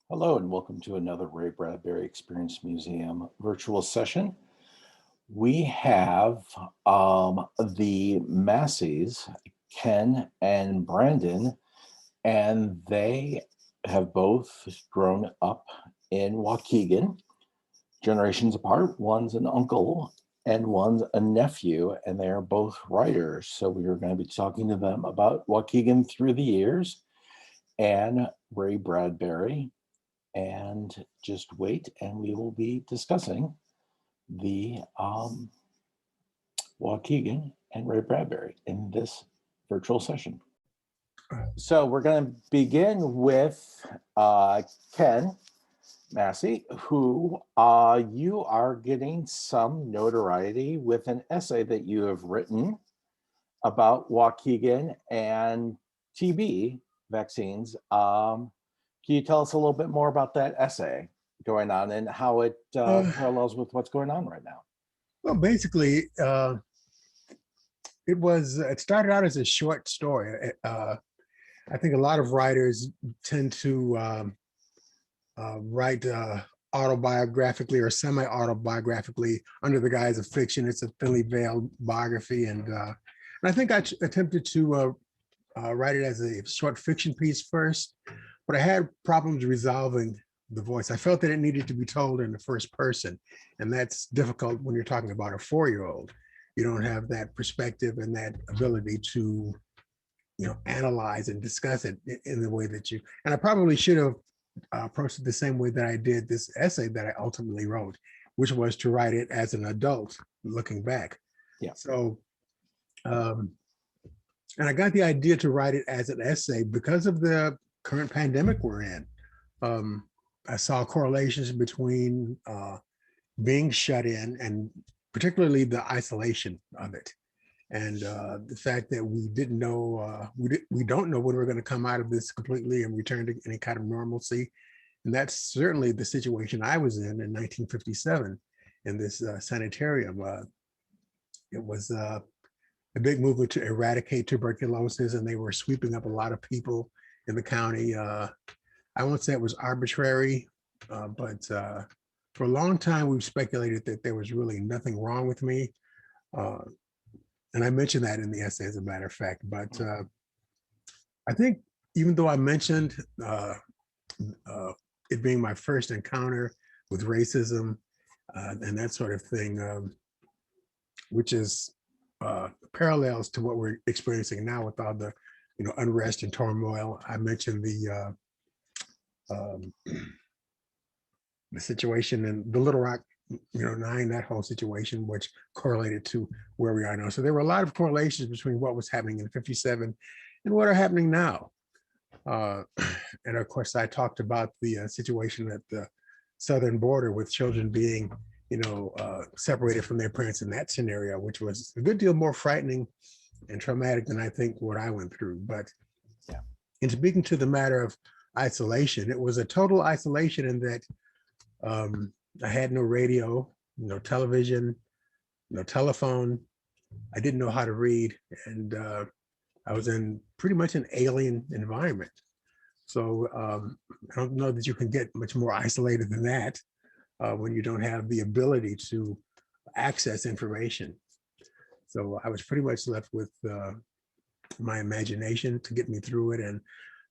Hello and welcome to another Ray Bradbury Experience Museum virtual session. We have the Masseys, Ken and Brandon, and they have both grown up in Waukegan, generations apart. One's an uncle and one's a nephew, and they are both writers. So we are going to be talking to them about Waukegan through the years and Ray Bradbury. And just wait, and we will be discussing the Waukegan and Ray Bradbury in this virtual session. So we're going to begin with Ken Massey, who you are getting some notoriety with an essay that you have written about Waukegan and TB vaccines. Can you tell us a little bit more about that essay going on and how it parallels with what's going on right now? Well, basically, it started out as a short story. I think a lot of writers tend to write autobiographically or semi-autobiographically under the guise of fiction. It's a thinly veiled biography, and I think I attempted to write it as a short fiction piece first, but I had problems resolving the voice. I felt that it needed to be told in the first person, and that's difficult when you're talking about a 4-year-old. You don't have that perspective and that ability to, analyze and discuss it in the way that you. And I probably should have approached it the same way that I did this essay that I ultimately wrote, which was to write it as an adult looking back. Yeah. So, and I got the idea to write it as an essay because of the current pandemic we're in. I saw correlations between being shut in and particularly the isolation of it, and the fact that we didn't know, we don't know when we're going to come out of this completely and return to any kind of normalcy. And that's certainly the situation I was in 1957 in this sanitarium. It was a big movement to eradicate tuberculosis, and they were sweeping up a lot of people in the county. I won't say it was arbitrary, but for a long time, we've speculated that there was really nothing wrong with me. And I mentioned that in the essay, as a matter of fact. But I think even though I mentioned it being my first encounter with racism and that sort of thing, which is parallels to what we're experiencing now with all the unrest and turmoil. I mentioned the situation in the Little Rock, 9, that whole situation, which correlated to where we are now. So there were a lot of correlations between what was happening in 57 and what are happening now. And of course, I talked about the situation at the southern border with children being, separated from their parents in that scenario, which was a good deal more frightening and traumatic than I think what I went through. But yeah, in speaking to the matter of isolation, it was a total isolation in that I had no radio, no television, no telephone. I didn't know how to read, and I was in pretty much an alien environment. So I don't know that you can get much more isolated than that when you don't have the ability to access information. So I was pretty much left with my imagination to get me through it. And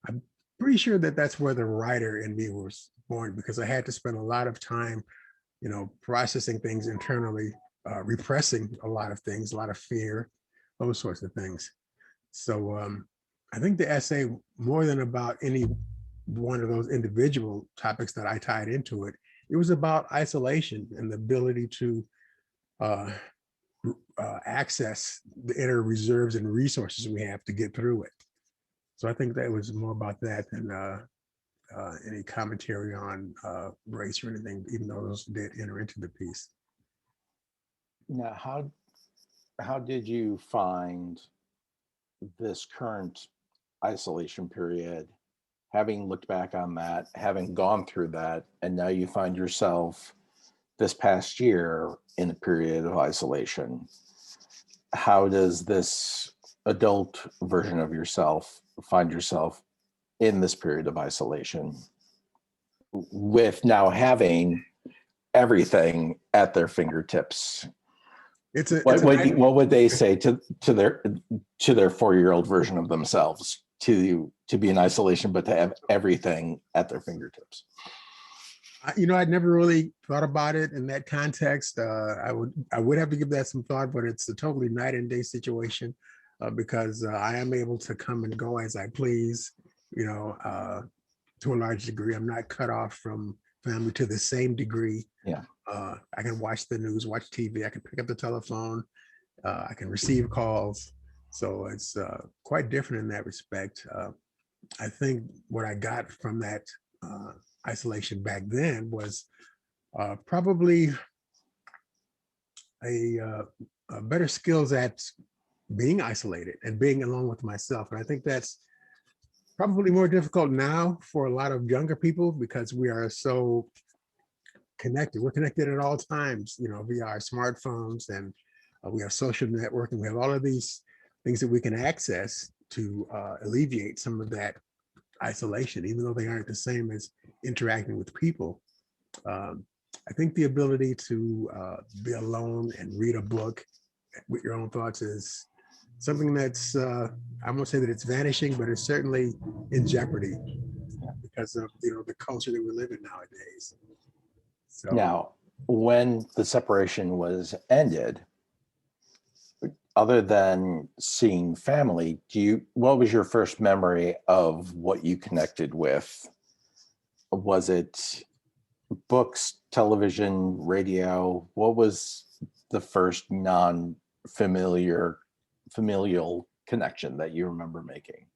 I'm pretty sure that that's where the writer in me was born, because I had to spend a lot of time, processing things internally, repressing a lot of things, a lot of fear, those sorts of things. So I think the essay, more than about any one of those individual topics that I tied into it, it was about isolation and the ability to access the inner reserves and resources we have to get through it. So I think that was more about that than any commentary on race or anything, even though those did enter into the piece. Now, how did you find this current isolation period, having looked back on that, having gone through that, and now you find yourself this past year in a period of isolation? How does this adult version of yourself find yourself in this period of isolation? with now having everything at their fingertips, what would they say to their 4-year-old version of themselves to be in isolation, but to have everything at their fingertips? I'd never really thought about it in that context. I would have to give that some thought, but it's a totally night and day situation because I am able to come and go as I please, to a large degree. I'm not cut off from family to the same degree. Yeah. I can watch the news, watch TV. I can pick up the telephone. I can receive calls. So it's quite different in that respect. I think what I got from that isolation back then was probably a better skills at being isolated and being alone with myself. And I think that's probably more difficult now for a lot of younger people because we are so connected. We're connected at all times, via our smartphones, and we have social networking. We have all of these things that we can access to alleviate some of that isolation, even though they aren't the same as interacting with people. I think the ability to be alone and read a book with your own thoughts is something that's, I won't say that it's vanishing, but it's certainly in jeopardy because of the culture that we live in nowadays. So now, when the separation was ended, other than seeing family, what was your first memory of what you connected with? Was it books, television, radio? What was the first familial connection that you remember making?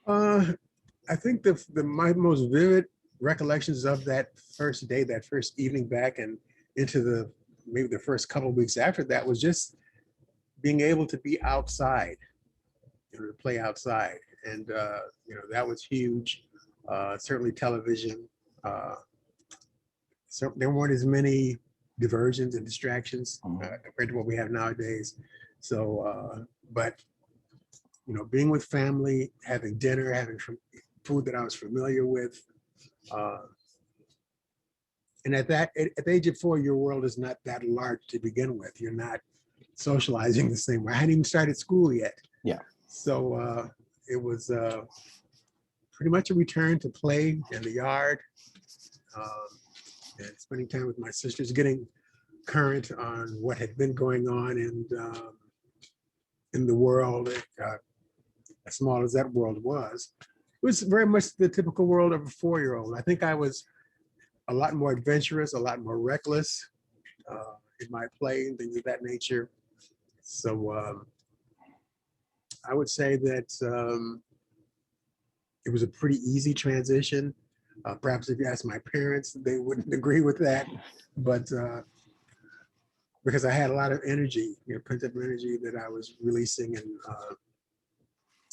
I think my most vivid recollections of that first day, that first evening back and into maybe the first couple of weeks after that was just being able to be outside, to play outside. And, that was huge. Certainly television. So there weren't as many diversions and distractions compared to what we have nowadays. So, but, being with family, having dinner, having food that I was familiar with. And at the age of 4, your world is not that large to begin with. You're not socializing the same way. I hadn't even started school yet. Yeah. So it was pretty much a return to play in the yard and spending time with my sisters, getting current on what had been going on in the world, as small as that world was. It was very much the typical world of a 4-year-old. I think I was a lot more adventurous, a lot more reckless in my play and things of that nature. So I would say that it was a pretty easy transition. Perhaps if you ask my parents, they wouldn't agree with that. But because I had a lot of energy, pent-up energy that I was releasing, and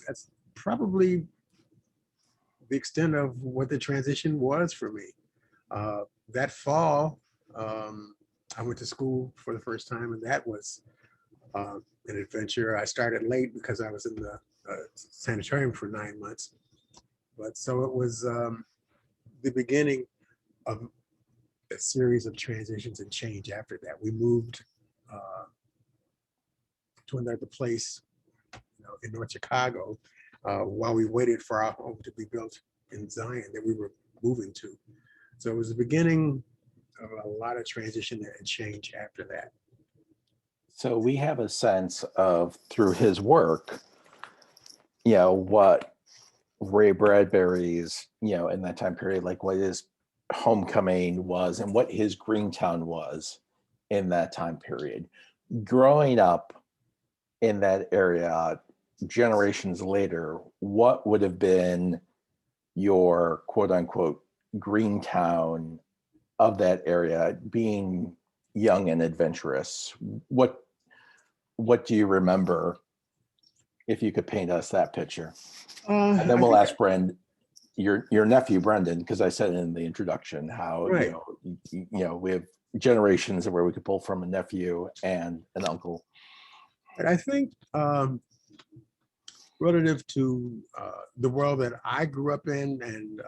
that's probably the extent of what the transition was for me. That fall, I went to school for the first time, and that was an adventure. I started late because I was in the sanitarium for 9 months. But so it was the beginning of a series of transitions and change after that. We moved to another place in North Chicago while we waited for our home to be built in Zion that we were moving to. So it was the beginning of a lot of transition and change after that. So we have a sense of, through his work, what Ray Bradbury's, in that time period, like what his homecoming was and what his Greentown was in that time period. Growing up in that area generations later, what would have been your quote unquote Greentown of that area, being young and adventurous? What do you remember, if you could paint us that picture? And then we'll ask your nephew Brandon, because I said in the introduction how right. We have generations where we could pull from a nephew and an uncle. But I think relative to the world that I grew up in, and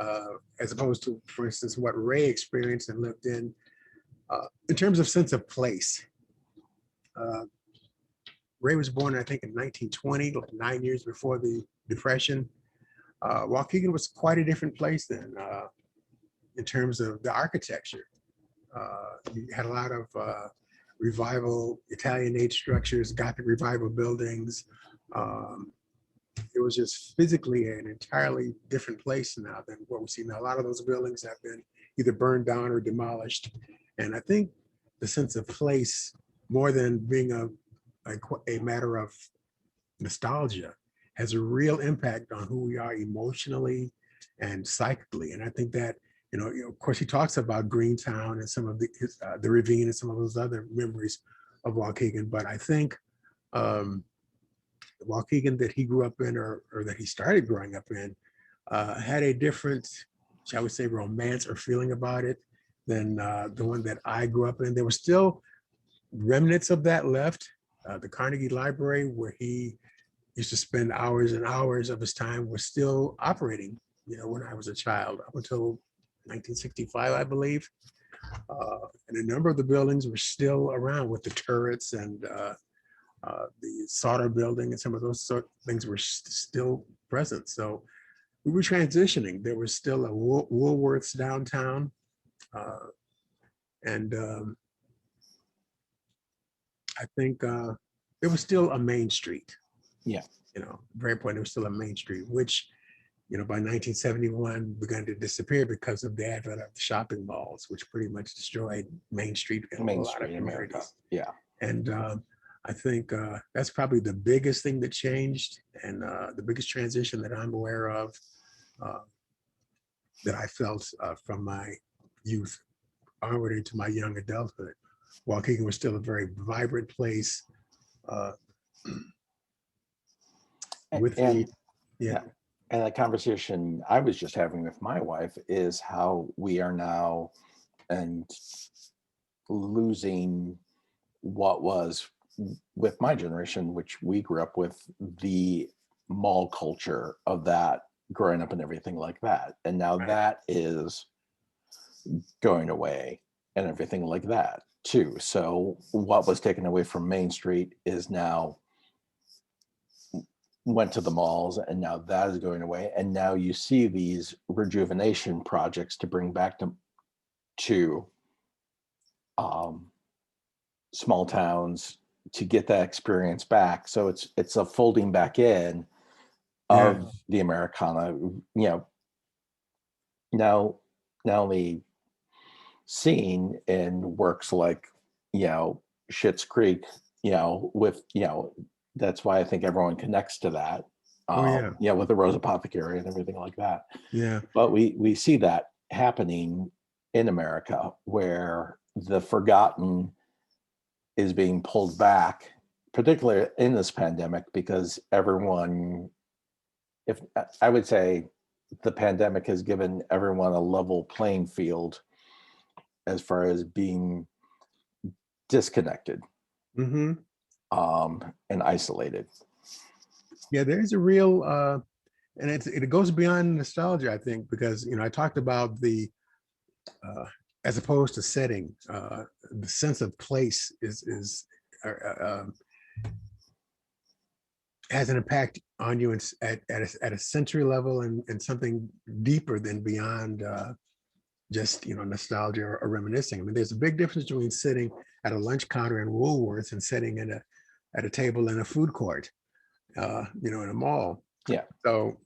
as opposed to, for instance, what Ray experienced and lived in terms of sense of place. Uh, Ray was born, I think, in 1920, like 9 years before the Depression. Waukegan was quite a different place then in terms of the architecture. You had a lot of revival, Italian-age structures, Gothic revival buildings. Um, it was just physically an entirely different place now than what we see now. A lot of those buildings have been either burned down or demolished. And I think the sense of place, more than being a matter of nostalgia, has a real impact on who we are emotionally and psychically. And I think that, of course, he talks about Green Town and some of the ravine and some of those other memories of Waukegan. But I think the Waukegan that he grew up in, or that he started growing up in, had a different, shall we say, romance or feeling about it than the one that I grew up in. There were still remnants of that left. The Carnegie Library, where he used to spend hours and hours of his time, was still operating, when I was a child, up until 1965, I believe. And a number of the buildings were still around, with the turrets and the Sauter building, and some of those sort of things were still present. So we were transitioning. There was still a Woolworths downtown. And I think it was still a main street. Yeah. Very important. It was still a main street, which, by 1971 began to disappear because of the advent of the shopping malls, which pretty much destroyed Main Street in a lot of America. communities. Yeah. And I think that's probably the biggest thing that changed, and the biggest transition that I'm aware of, that I felt from my youth onward into my young adulthood. Waukegan was still a very vibrant place. With And the, yeah. And the conversation I was just having with my wife is how we are now and losing what was, with my generation, which we grew up with, the mall culture of that, growing up and everything like that. And now that is going away and everything like that too. So what was taken away from Main Street is now went to the malls, and now that is going away. And now you see these rejuvenation projects to bring back to small towns to get that experience back. So it's a folding back in of the Americana, now only seen in works like, Schitt's Creek, with, that's why I think everyone connects to that. With the Rose Apothecary and everything like that. Yeah. But we see that happening in America, where the forgotten is being pulled back, particularly in this pandemic, because everyone, if I would say, the pandemic has given everyone a level playing field as far as being disconnected. Mm-hmm. And isolated. Yeah, there's a real, and it goes beyond nostalgia, I think, because I talked about the, as opposed to setting, the sense of place has an impact on you at a sensory level, and something deeper than beyond just nostalgia or reminiscing. I mean, there's a big difference between sitting at a lunch counter in Woolworths and sitting at a table in a food court, in a mall. Yeah. So,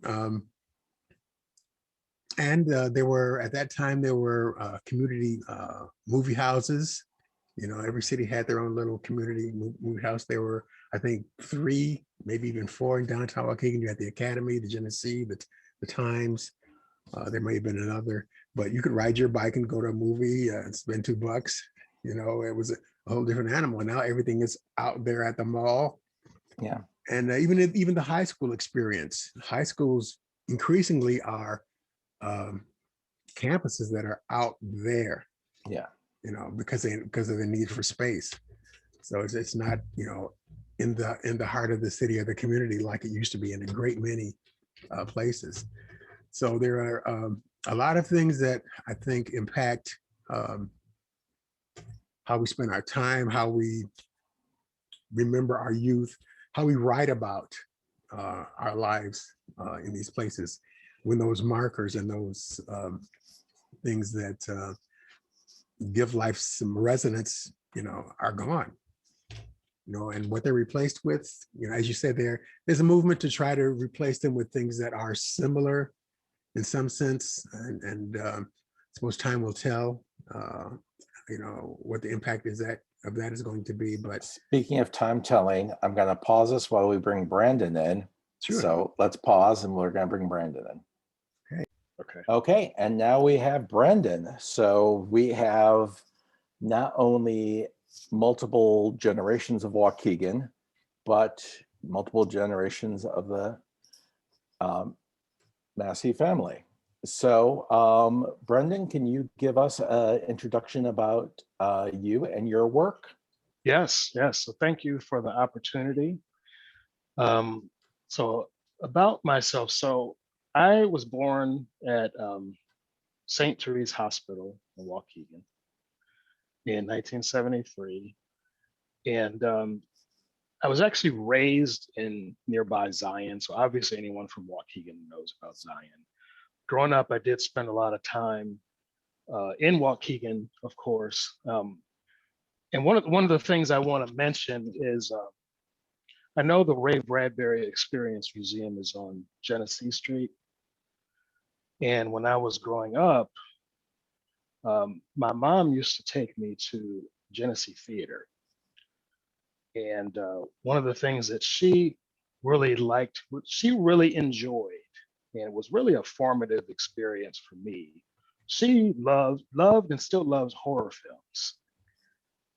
and at that time, there were community movie houses. Every city had their own little community movie house. There were, I think, 3, maybe even 4 in downtown Waukegan. You had the Academy, the Genesee, the Times. There may have been another, but you could ride your bike and go to a movie and spend $2. It was a whole different animal. Now everything is out there at the mall. Yeah. And even the high school experience. High schools increasingly are campuses that are out there. Yeah. Because of the need for space. So it's not in the heart of the city or the community like it used to be in a great many places. So there are a lot of things that I think impact um, how we spend our time, how we remember our youth, how we write about our lives in these places when those markers and those things that give life some resonance, are gone. And what they're replaced with, as you said, there's a movement to try to replace them with things that are similar in some sense, and I suppose time will tell, what the impact of that is going to be. But Speaking of time telling, I'm going to pause this while we bring Brandon in. sure. So let's pause and we're going to bring Brandon in. Okay. Okay, and now we have Brandon. So we have not only multiple generations of Waukegan, but multiple generations of the Massey family. So Brendan, can you give us an introduction about you and your work? Yes. So thank you for the opportunity. So about myself. So I was born at St. Therese Hospital in Waukegan in 1973. And I was actually raised in nearby Zion. So obviously anyone from Waukegan knows about Zion. Growing up, I did spend a lot of time in Waukegan, of course. And one of the things I want to mention is I know the Ray Bradbury Experience Museum is on Genesee Street. And when I was growing up, my mom used to take me to Genesee Theater. And one of the things that she really liked, what she really enjoyed, and it was really a formative experience for me. She loved and still loves horror films.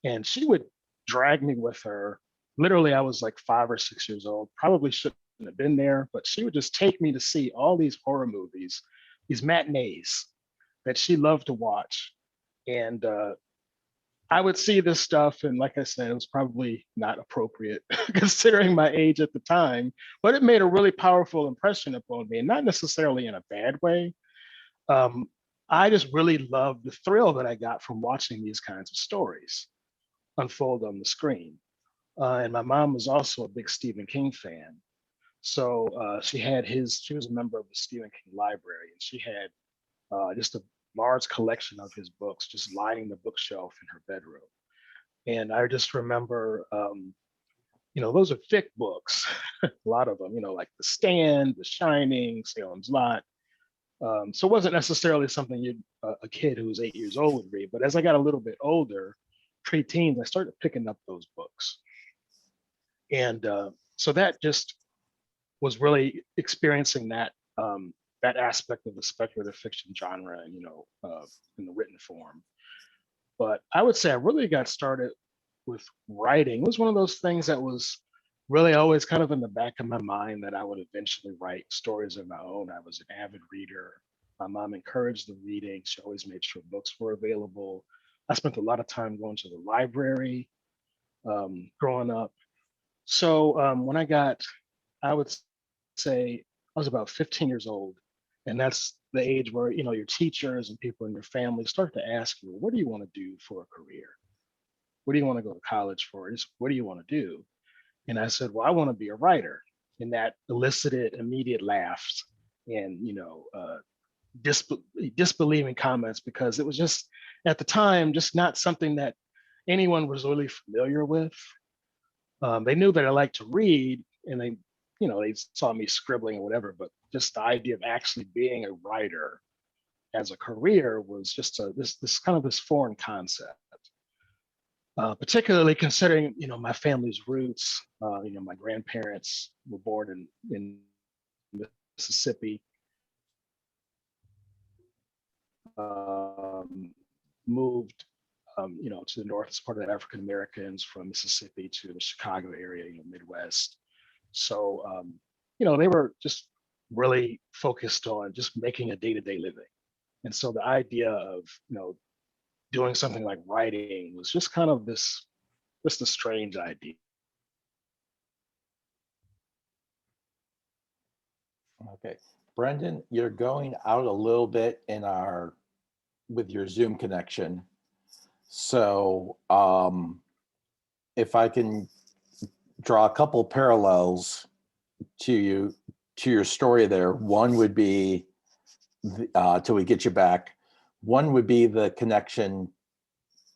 And she would drag me with her. Literally, I was like 5 or 6 years old, probably shouldn't have been there, but she would just take me to see all these horror movies, these matinees that she loved to watch. And I would see this stuff, and like I said, it was probably not appropriate considering my age at the time, but it made a really powerful impression upon me, and not necessarily in a bad way. Um, I just really loved the thrill that I got from watching these kinds of stories unfold on the screen. And my mom was also a big Stephen King fan. So she was a member of the Stephen King library, and she had just a large collection of his books just lining the bookshelf in her bedroom. And I just remember, those are thick books, a lot of them, like The Stand, The Shining, Salem's Lot. So it wasn't necessarily something a kid who was 8 years old would read. But as I got a little bit older, pre-teens, I started picking up those books. And so that just was really experiencing that aspect of the speculative fiction genre, in the written form. But I would say I really got started with writing. It was one of those things that was really always kind of in the back of my mind that I would eventually write stories of my own. I was an avid reader. My mom encouraged the reading. She always made sure books were available. I spent a lot of time going to the library growing up. So when I would say I was about 15 years old, and that's the age where your teachers and people in your family start to ask you, what do you want to do for a career? What do you want to go to college for? Just what do you want to do? And I said, well, I want to be a writer. And that elicited immediate laughs and disbelieving comments, because it was just at the time just not something that anyone was really familiar with. They knew that I liked to read, and they saw me scribbling or whatever, but just the idea of actually being a writer as a career was just this kind of this foreign concept. Particularly considering, my family's roots. My grandparents were born in Mississippi, moved, to the north, part of the African Americans from Mississippi to the Chicago area, Midwest. So, they were just really focused on just making a day-to-day living. And so the idea of, doing something like writing was just kind of just a strange idea. Okay, Brendan, you're going out a little bit with your Zoom connection. So if I can draw a couple parallels to your story there, one would be till we get you back. One would be the connection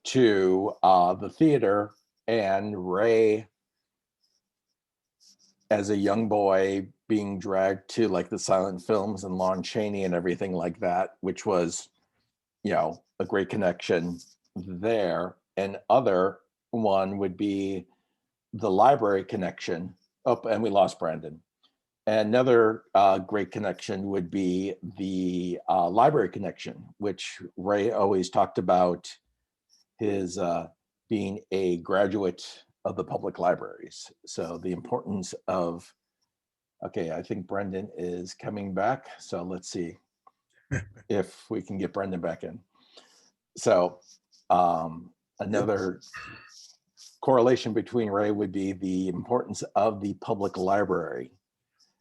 to the theater and Ray as a young boy being dragged to like the silent films and Lon Chaney and everything like that, which was, a great connection there. And other one would be the library connection. Oh, and we lost Brandon. Another great connection would be the library connection, which Ray always talked about his being a graduate of the public libraries. So the importance of, okay, I think Brendan is coming back. So let's see if we can get Brendan back in. So another correlation between Ray would be the importance of the public library.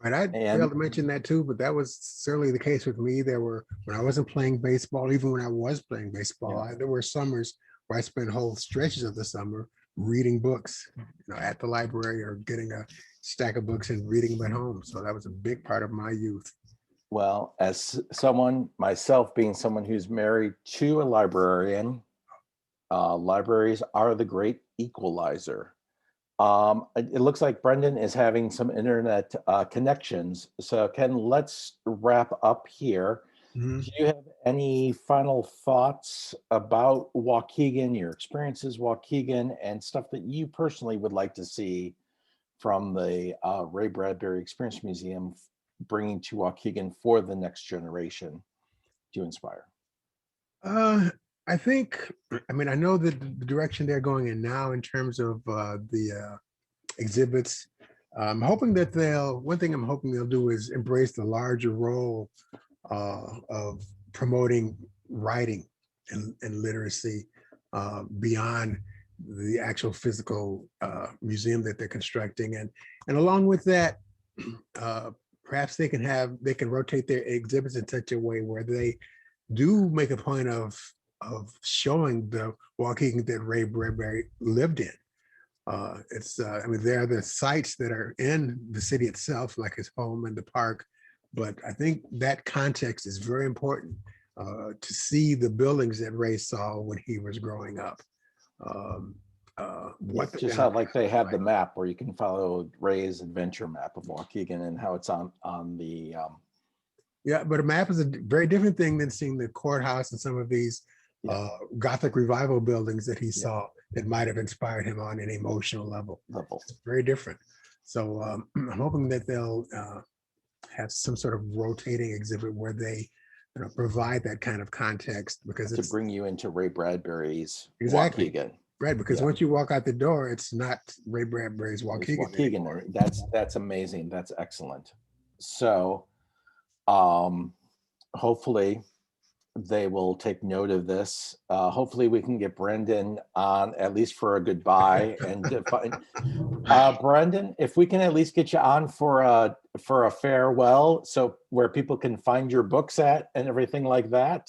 Right, I failed to mention that too, but that was certainly the case with me. When I wasn't playing baseball, even when I was playing baseball, there were summers where I spent whole stretches of the summer reading books, at the library or getting a stack of books and reading them at home. So that was a big part of my youth. Well, as myself being someone who's married to a librarian, libraries are the great equalizer. It looks like Brendan is having some internet connections. So Ken, let's wrap up here. Mhm. Do you have any final thoughts about Waukegan, your experiences Waukegan, and stuff that you personally would like to see from the Ray Bradbury Experience Museum bringing to Waukegan for the next generation to inspire? I think, I know that the direction they're going in now in terms of the exhibits. I'm hoping that one thing I'm hoping they'll do is embrace the larger role of promoting writing and literacy beyond the actual physical museum that they're constructing. And along with that, perhaps they can rotate their exhibits in such a way where they do make a point of showing the Waukegan that Ray Bradbury lived in. There are the sites that are in the city itself, like his home and the park, but I think that context is very important to see the buildings that Ray saw when he was growing up. Just how like they have the map where you can follow Ray's adventure map of Waukegan and how it's on the Yeah, but a map is a very different thing than seeing the courthouse and some of these Gothic revival buildings that he saw that might have inspired him on an emotional level. It's very different. So I'm hoping that they'll have some sort of rotating exhibit where they provide that kind of context, because to bring you into Ray Bradbury's exactly Waukegan. Right, because once you walk out the door, it's not Ray Bradbury's Waukegan anymore. That's amazing. That's excellent. So hopefully they will take note of this. Hopefully we can get Brendan on at least for a goodbye. And Brendan, if we can at least get you on for a farewell, so where people can find your books at and everything like that,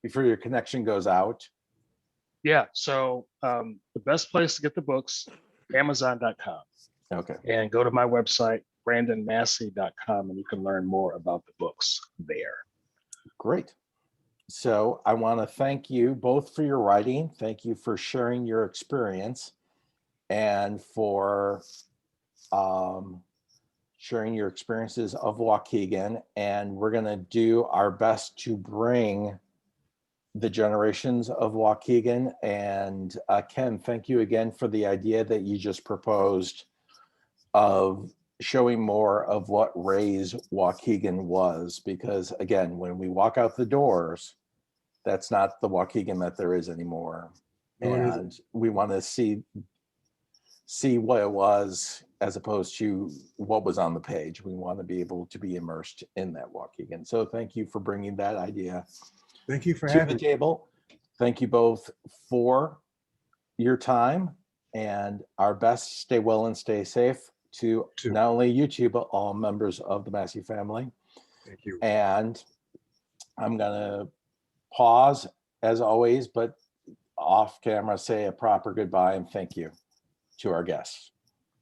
before your connection goes out. Yeah, so the best place to get the books, Amazon.com. Okay. And go to my website, brandonmassey.com, and you can learn more about the books there. Great. So I want to thank you both for your writing. Thank you for sharing your experience and for sharing your experiences of Waukegan. And we're going to do our best to bring the generations of Waukegan. And Ken, thank you again for the idea that you just proposed of showing more of what Ray's Waukegan was, because again, when we walk out the doors, that's not the Waukegan that there is anymore. And we want to see what it was as opposed to what was on the page. We want to be able to be immersed in that Waukegan. So thank you for bringing that idea Thank you for to having the table. Thank you both for your time, and our best. Stay well and stay safe. to Two. not only you two, but all members of the Massey family. Thank you. And I'm gonna pause as always, but off camera, say a proper goodbye and thank you to our guests.